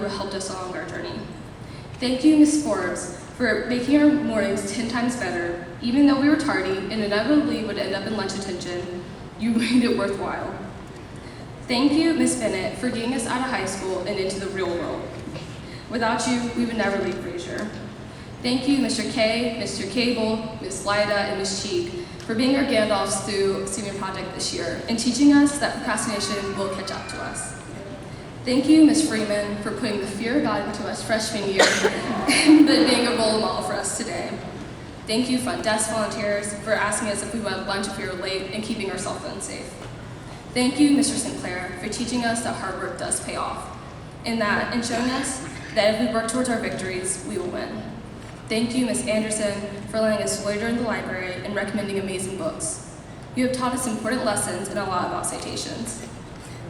who helped us along our journey. Thank you, Ms. Forbes, for making our mornings 10 times better. Even though we were tardy and inevitably would end up in lunch detention, you made it worthwhile. Thank you, Ms. Bennett, for getting us out of high school and into the real world. Without you, we would never leave Fraser. Thank you, Mr. K, Mr. Cable, Ms. Lyda, and Ms. Cheek, for being our Gandalfs through senior project this year and teaching us that procrastination will catch up to us. Thank you, Ms. Freeman, for putting the fear of God into us freshman year, but being a role model for us today. Thank you, front desk volunteers, for asking us if we went lunch if we were late and keeping our cell phones safe. Thank you, Mr. Sinclair, for teaching us that hard work does pay off, and showing us that if we work towards our victories, we will win. Thank you, Ms. Anderson, for letting us loiter in the library and recommending amazing books. You have taught us important lessons and a lot about citations.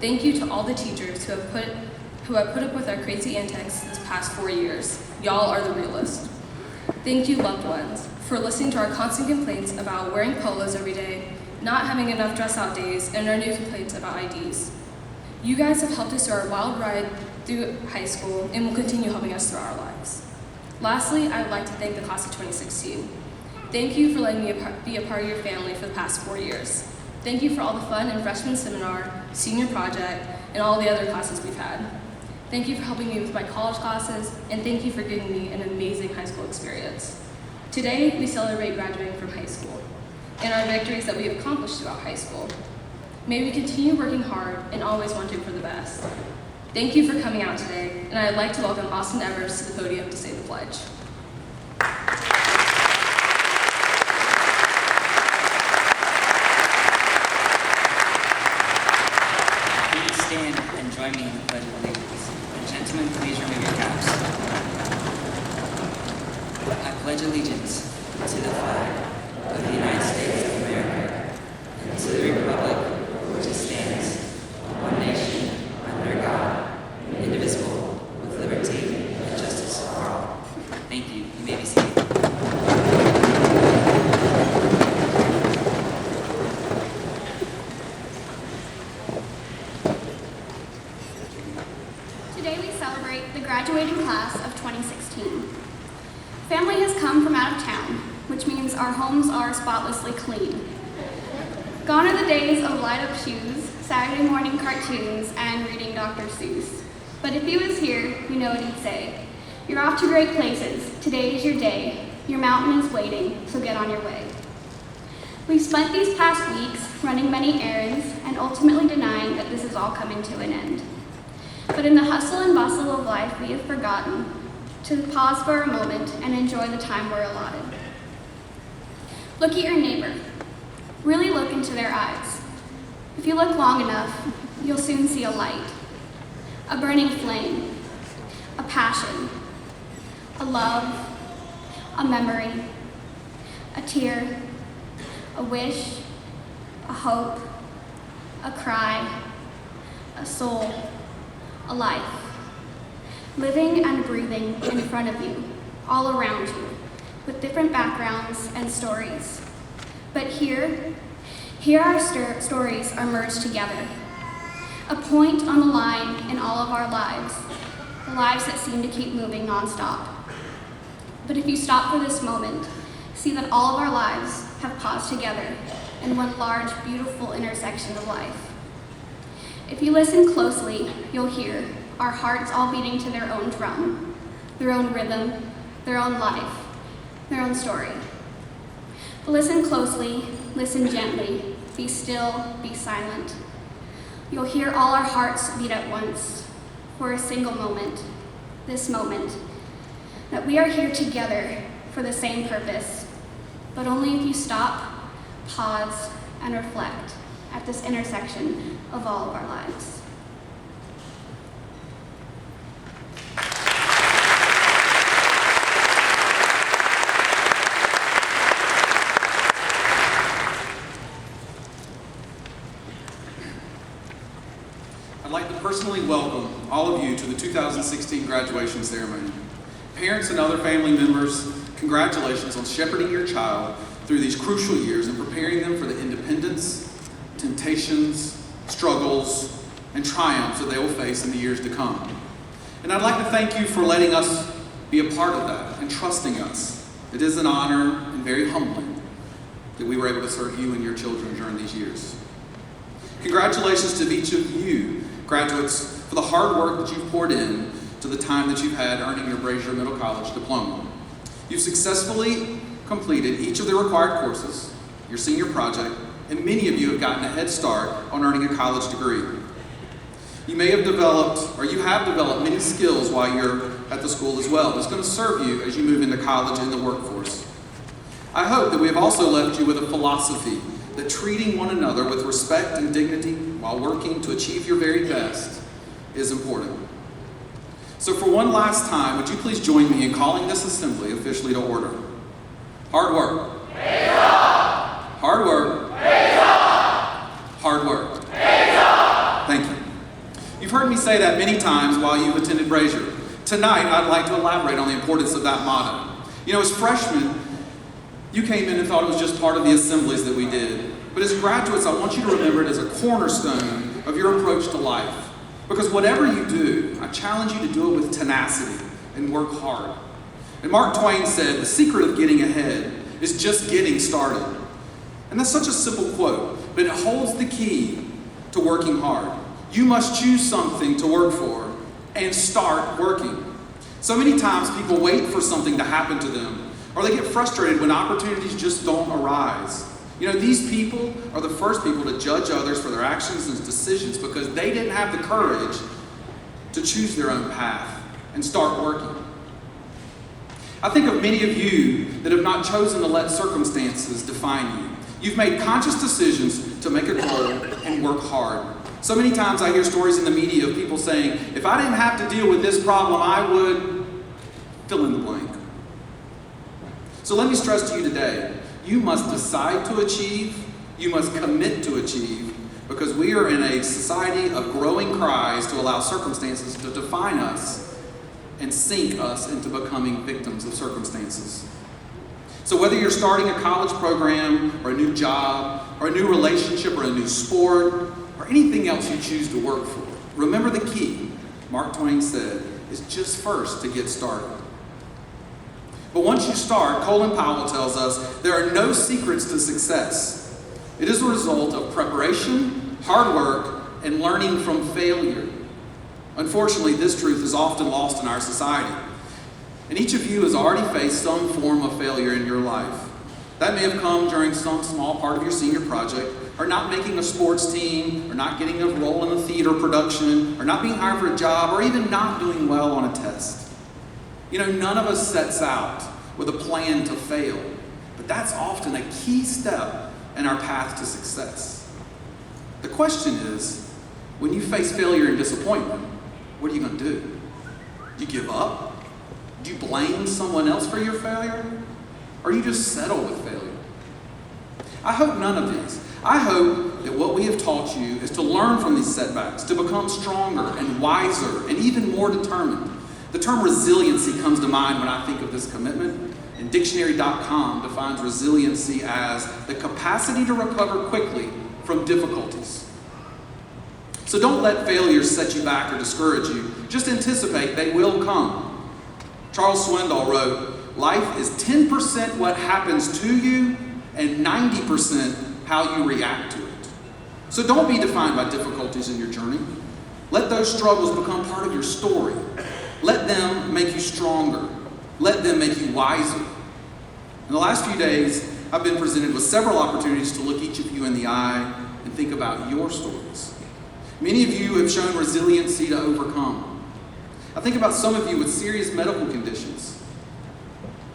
Thank you to all the teachers who have put up with our crazy antics this past 4 years. Y'all are the realists. Thank you, loved ones, for listening to our constant complaints about wearing polos every day, not having enough dress-out days, and our new complaints about IDs. You guys have helped us through our wild ride through high school and will continue helping us through our lives. Lastly, I would like to thank the class of 2016. Thank you for letting me be a part of your family for the past 4 years. Thank you for all the fun in freshman seminar, senior project, and all the other classes we've had. Thank you for helping me with my college classes, and thank you for giving me an amazing high school experience. Today, we celebrate graduating from high school and our victories that we have accomplished throughout high school. May we continue working hard and always wanting for the best. Thank you for coming out today, and I'd like to welcome Austin Evers to the podium to say the pledge. Please stand and join me in the Pledge of Allegiance. And gentlemen, please remove your caps. I pledge allegiance to the flag of the United States of America and to the republic for which it stands, one nation, under God, indivisible, with liberty and justice for all. Thank you. You may be seated. Today we celebrate the graduating class of 2016. Family has come from out of town, which means our homes are spotlessly clean. Gone are the days of light-up shoes, Saturday morning cartoons, and reading Dr. Seuss. But if he was here, you know what he'd say. You're off to great places. Today is your day. Your mountain is waiting, so get on your way. We've spent these past weeks running many errands and ultimately denying that this is all coming to an end. But in the hustle and bustle of life, we have forgotten to pause for a moment and enjoy the time we're allotted. Look at your neighbor. Really look into their eyes. If you look long enough, you'll soon see a light, a burning flame, a passion, a love, a memory, a tear, a wish, a hope, a cry, a soul, a life, living and breathing in front of you, all around you, with different backgrounds and stories. But here our stories are merged together, a point on the line in all of our lives, the lives that seem to keep moving nonstop. But if you stop for this moment, see that all of our lives have paused together in one large, beautiful intersection of life. If you listen closely, you'll hear our hearts all beating to their own drum, their own rhythm, their own life, their own story. But listen closely, listen gently, be still, be silent. You'll hear all our hearts beat at once for a single moment, this moment, that we are here together for the same purpose, but only if you stop, pause, and reflect at this intersection of all of our lives. I'd like to personally welcome all of you to the 2016 graduation ceremony. Parents and other family members, congratulations on shepherding your child through these crucial years and preparing them for the independence, temptations, struggles, and triumphs that they will face in the years to come. And I'd like to thank you for letting us be a part of that and trusting us. It is an honor and very humbling that we were able to serve you and your children during these years. Congratulations to each of you, graduates, for the hard work that you've poured in to the time that you've had earning your Brazier Middle College diploma. You've successfully completed each of the required courses, your senior project, and many of you have gotten a head start on earning a college degree. You may have developed, or you have developed many skills while you're at the school as well. That's going to serve you as you move into college and the workforce. I hope that we have also left you with a philosophy that treating one another with respect and dignity while working to achieve your very best is important. So for one last time, would you please join me in calling this assembly officially to order? Hard work. Hard work. Hard work. Thank you. You've heard me say that many times while you've attended Brazier. Tonight, I'd like to elaborate on the importance of that motto. You know, as freshmen, you came in and thought it was just part of the assemblies that we did. But as graduates, I want you to remember it as a cornerstone of your approach to life. Because whatever you do, I challenge you to do it with tenacity and work hard. And Mark Twain said, the secret of getting ahead is just getting started. And that's such a simple quote, but it holds the key to working hard. You must choose something to work for and start working. So many times people wait for something to happen to them, or they get frustrated when opportunities just don't arise. You know, these people are the first people to judge others for their actions and decisions because they didn't have the courage to choose their own path and start working. I think of many of you that have not chosen to let circumstances define you. You've made conscious decisions to make a goal and work hard. So many times I hear stories in the media of people saying, if I didn't have to deal with this problem, I would fill in the blank. So let me stress to you today, you must decide to achieve, you must commit to achieve, because we are in a society of growing cries to allow circumstances to define us and sink us into becoming victims of circumstances. So whether you're starting a college program or a new job or a new relationship or a new sport or anything else you choose to work for, remember the key, Mark Twain said, is just first to get started. But once you start, Colin Powell tells us there are no secrets to success. It is a result of preparation, hard work, and learning from failure. Unfortunately, this truth is often lost in our society. And each of you has already faced some form of failure in your life. That may have come during some small part of your senior project, or not making a sports team, or not getting a role in a theater production, or not being hired for a job, or even not doing well on a test. You know, none of us sets out with a plan to fail, but that's often a key step in our path to success. The question is, when you face failure and disappointment, what are you going to do? Do you give up? Do you blame someone else for your failure? Or do you just settle with failure? I hope none of these. I hope that what we have taught you is to learn from these setbacks, to become stronger and wiser and even more determined. The term resiliency comes to mind when I think of this commitment, and dictionary.com defines resiliency as the capacity to recover quickly from difficulties. So don't let failures set you back or discourage you. Just anticipate they will come. Charles Swindoll wrote, life is 10% what happens to you and 90% how you react to it. So don't be defined by difficulties in your journey. Let those struggles become part of your story. Let them make you stronger. Let them make you wiser. In the last few days, I've been presented with several opportunities to look each of you in the eye and think about your stories. Many of you have shown resiliency to overcome. I think about some of you with serious medical conditions.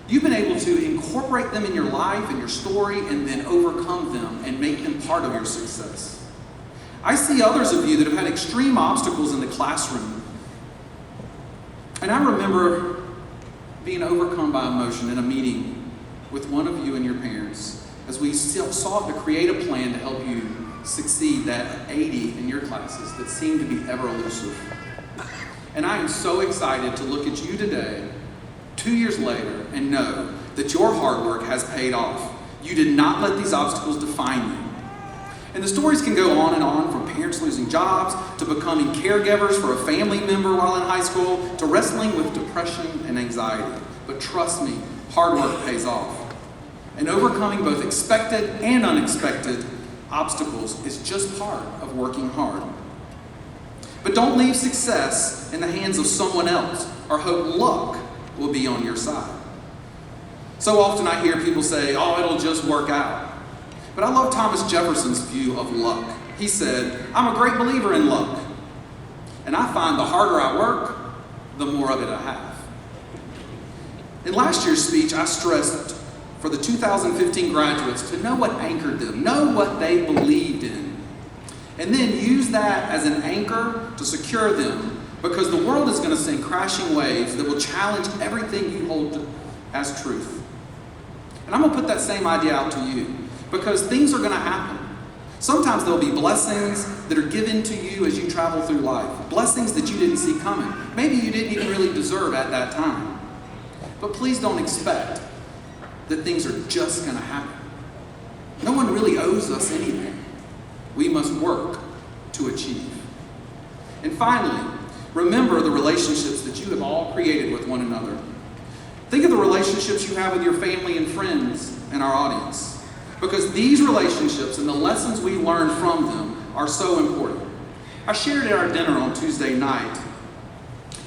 You've been able to incorporate them in your life and your story and then overcome them and make them part of your success. I see others of you that have had extreme obstacles in the classroom. And I remember being overcome by emotion in a meeting with one of you and your parents as we sought to create a plan to help you succeed that 80 in your classes that seem to be ever elusive. And I am so excited to look at you today, 2 years later, and know that your hard work has paid off. You did not let these obstacles define you. And the stories can go on and on, from parents losing jobs, to becoming caregivers for a family member while in high school, to wrestling with depression and anxiety. But trust me, hard work pays off. And overcoming both expected and unexpected obstacles is just part of working hard. But don't leave success in the hands of someone else, or hope luck will be on your side. So often I hear people say, oh, it'll just work out. But I love Thomas Jefferson's view of luck. He said, I'm a great believer in luck. And I find the harder I work, the more of it I have. In last year's speech, I stressed for the 2015 graduates to know what anchored them, know what they believed in, and then use that as an anchor to secure them, because the world is going to send crashing waves that will challenge everything you hold as truth. And I'm going to put that same idea out to you, because things are going to happen. Sometimes there'll be blessings that are given to you as you travel through life, blessings that you didn't see coming. Maybe you didn't even really deserve at that time. But please don't expect that things are just going to happen. No one really owes us anything. We must work to achieve. And finally, remember the relationships that you have all created with one another. Think of the relationships you have with your family and friends in our audience, because these relationships and the lessons we learn from them are so important. I shared at our dinner on Tuesday night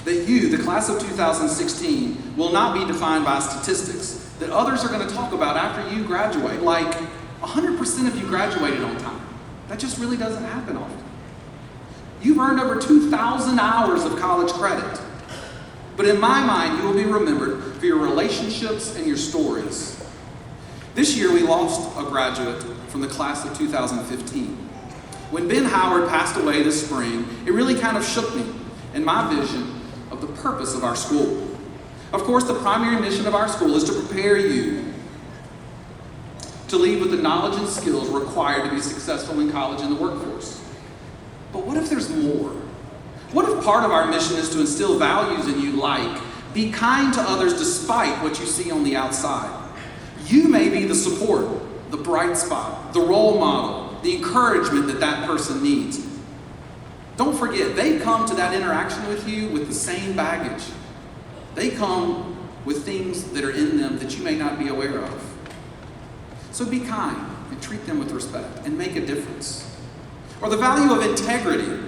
that you, the class of 2016, will not be defined by statistics that others are going to talk about after you graduate, like 100% of you graduated on time. That just really doesn't happen often. You've earned over 2,000 hours of college credit. But in my mind, you will be remembered for your relationships and your stories. This year, we lost a graduate from the class of 2015. When Ben Howard passed away this spring, it really kind of shook me in my vision of the purpose of our school. Of course, the primary mission of our school is to prepare you to leave with the knowledge and skills required to be successful in college and the workforce. But what if there's more? What if part of our mission is to instill values in you like, be kind to others despite what you see on the outside? You may be the support, the bright spot, the role model, the encouragement that that person needs. Don't forget, they come to that interaction with you with the same baggage. They come with things that are in them that you may not be aware of. So be kind and treat them with respect and make a difference. Or the value of integrity,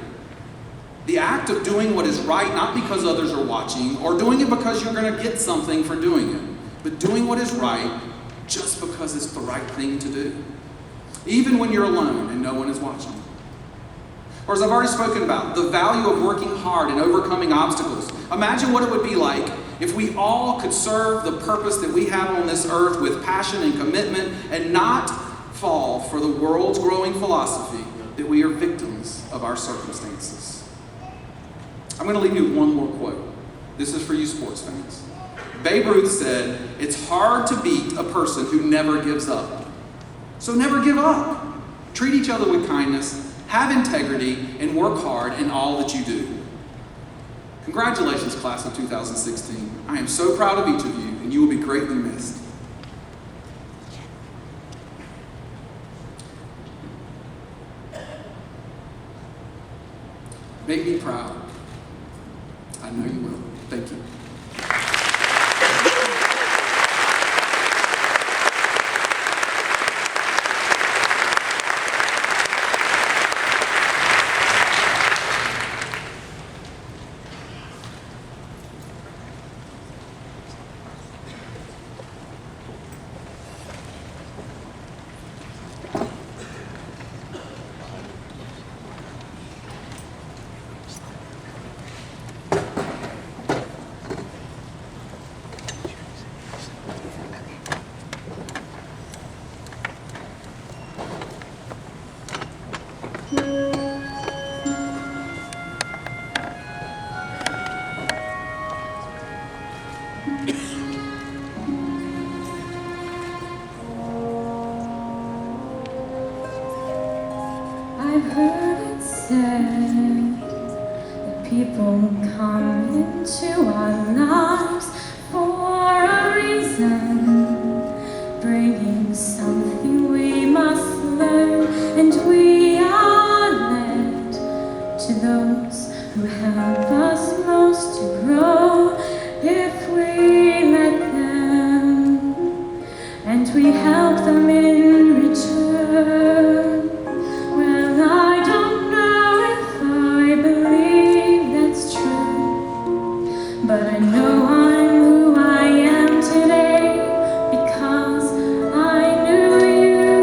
the act of doing what is right, not because others are watching, or doing it because you're going to get something for doing it, but doing what is right just because it's the right thing to do, even when you're alone and no one is watching. Or as I've already spoken about, the value of working hard and overcoming obstacles. Imagine what it would be like if we all could serve the purpose that we have on this earth with passion and commitment and not fall for the world's growing philosophy that we are victims of our circumstances. I'm going to leave you with one more quote. This is for you sports fans. Babe Ruth said, "It's hard to beat a person who never gives up. So never give up. Treat each other with kindness, have integrity, and work hard in all that you do." Congratulations, class of 2016. I am so proud of each of you, and you will be greatly missed. Make me proud. I know you will. Thank you. but I know I'm who I am today because I knew you.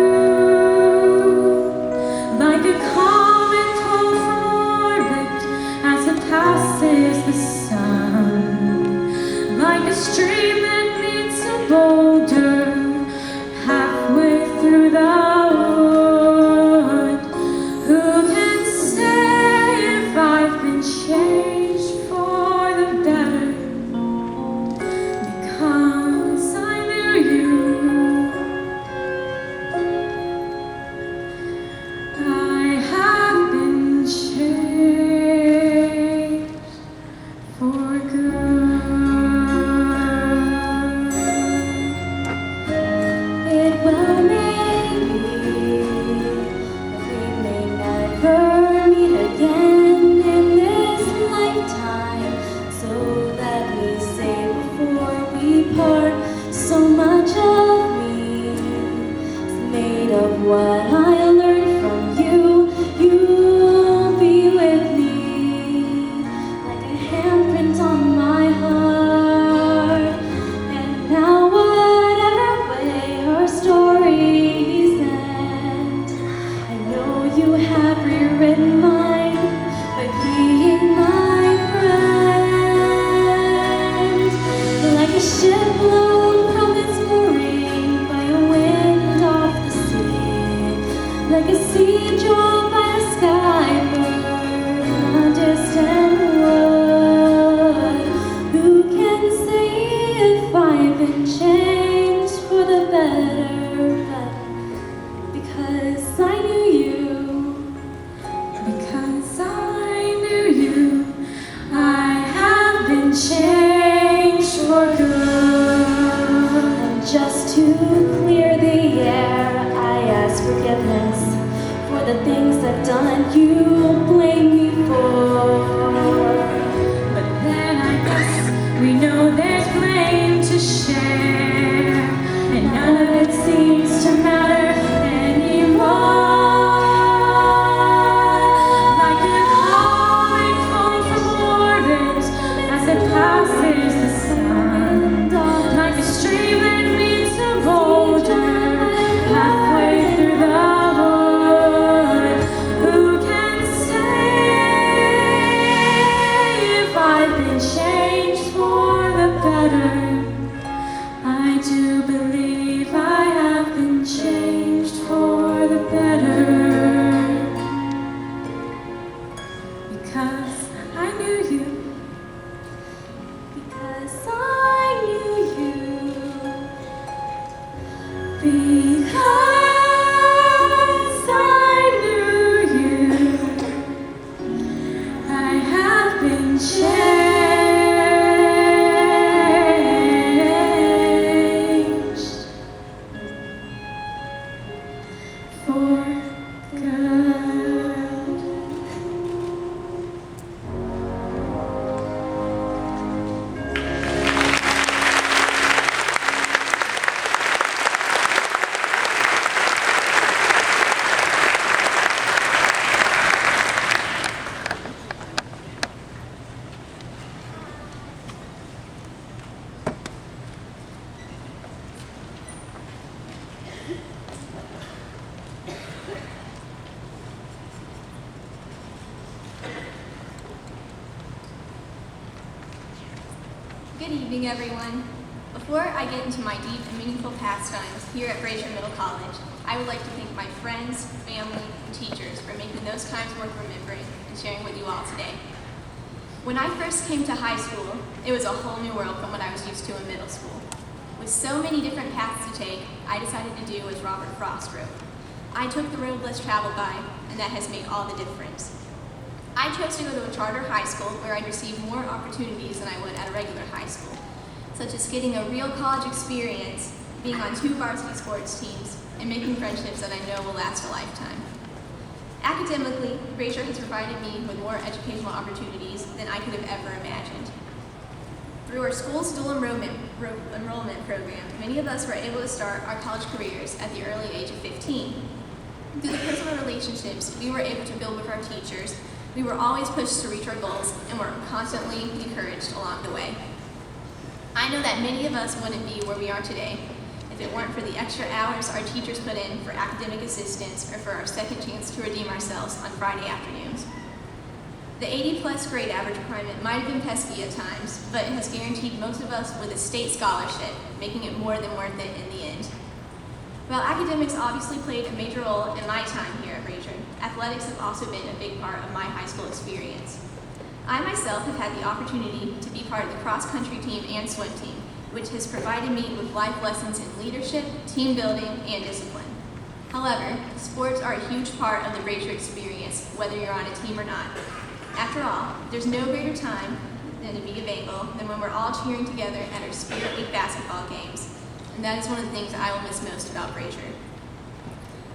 Like a comet pulled from orbit as it passes the sun, like a stream that meets a boulder halfway through the wood. Who can say if I've been changed for the better? Because I knew you. I have been changed for good. It will maybe we may never meet again in this lifetime. So let me say before we part, so much of me is made of what I learned from you. You'll be with me like a handprint on my heart. And now whatever way our stories end, I know you have rewritten mine by being my friend. Like a ship blown from its mooring by a wind off the sea, like a seed drawn by a skybird in a distant wood. Who can say if I've been changed for the better? But because I knew you, because I knew you, I have been changed for good. And just to clear the air, I ask forgiveness for the things I've done you blame me for. But then I guess we know there's blame to share, and none of it seems to matter anymore. Like a comet falling from orbit as it passes the sun, like a stream that meets a boulder halfway through the wood. Who can say if I've been changed for the better? I do believe I have been changed for the better. Because I knew you. Because I knew you. Because I knew you. I have been changed for good. Good evening, everyone. Before I get into my deep and meaningful pastimes here at Brazier Middle College, I would like to thank my friends, family, and teachers for making those times worth remembering and sharing with you all today. When I first came to high school, it was a whole new world from what I was used to in middle school. With so many different paths to take, I decided to do as Robert Frost wrote. I took the road less traveled by, and that has made all the difference. I chose to go to a charter high school where I'd receive more opportunities than I would at a regular high school, such as getting a real college experience, being on 2 varsity sports teams, and making friendships that I know will last a lifetime. Academically, Brazier has provided me with more educational opportunities than I could have ever imagined. Through our school's dual enrollment program, many of us were able to start our college careers at the early age of 15. Through the personal relationships we were able to build with our teachers, We were always pushed to reach our goals and were constantly encouraged along the way. I know that many of us wouldn't be where we are today if it weren't for the extra hours our teachers put in for academic assistance or for our second chance to redeem ourselves on Friday afternoons. The 80-plus grade average requirement might have been pesky at times, but it has guaranteed most of us with a state scholarship, making it more than worth it in the end. While academics obviously played a major role in my time here at Brazier, athletics have also been a big part of my high school experience. I myself have had the opportunity to be part of the cross-country team and swim team, which has provided me with life lessons in leadership, team building, and discipline. However, sports are a huge part of the Brazier experience, whether you're on a team or not. After all, there's no greater time than to be a Bengal than when we're all cheering together at our Spirit Week basketball games. And that is one of the things I will miss most about Brazier.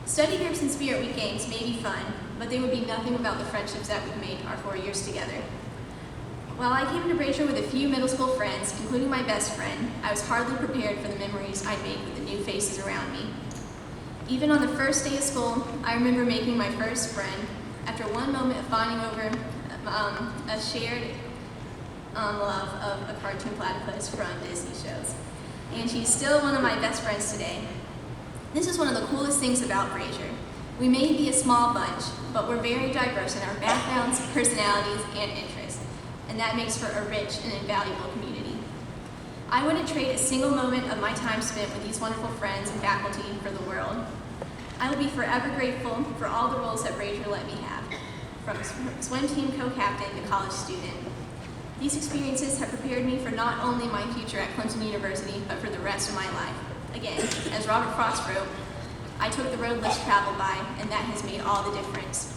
Study groups and Spirit Week games may be fun, but they would be nothing without the friendships that we've made our 4 years together. While I came to Brazier with a few middle school friends, including my best friend, I was hardly prepared for the memories I'd make with the new faces around me. Even on the first day of school, I remember making my first friend after one moment of bonding over a shared love of a cartoon platypus from Disney shows. And she's still one of my best friends today. This is one of the coolest things about Brazier. We may be a small bunch, but we're very diverse in our backgrounds, personalities, and interests, and that makes for a rich and invaluable community. I wouldn't trade a single moment of my time spent with these wonderful friends and faculty for the world. I will be forever grateful for all the roles that Brazier let me have, from swim team co-captain to college student. These experiences have prepared me for not only my future at Clemson University, but for the rest of my life. Again, as Robert Frost wrote, I took the road less traveled by, and that has made all the difference.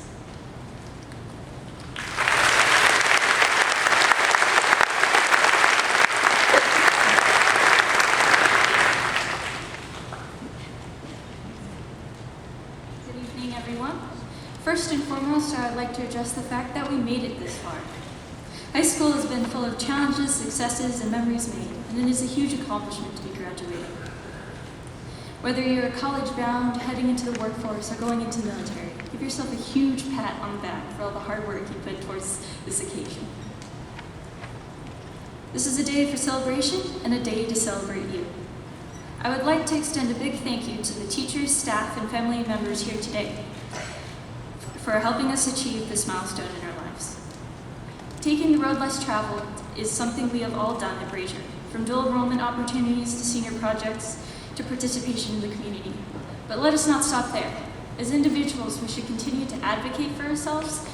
Good evening, everyone. First and foremost, I would like to address the fact that we made it this far. High school has been full of challenges, successes, and memories made, and it is a huge accomplishment to be graduating. Whether you're college-bound, heading into the workforce, or going into the military, give yourself a huge pat on the back for all the hard work you put towards this occasion. This is a day for celebration and a day to celebrate you. I would like to extend a big thank you to the teachers, staff, and family members here today for helping us achieve this milestone in our lives. Taking the road less traveled is something we have all done at Brazier, from dual enrollment opportunities to senior projects to participation in the community. But let us not stop there. As individuals, we should continue to advocate for ourselves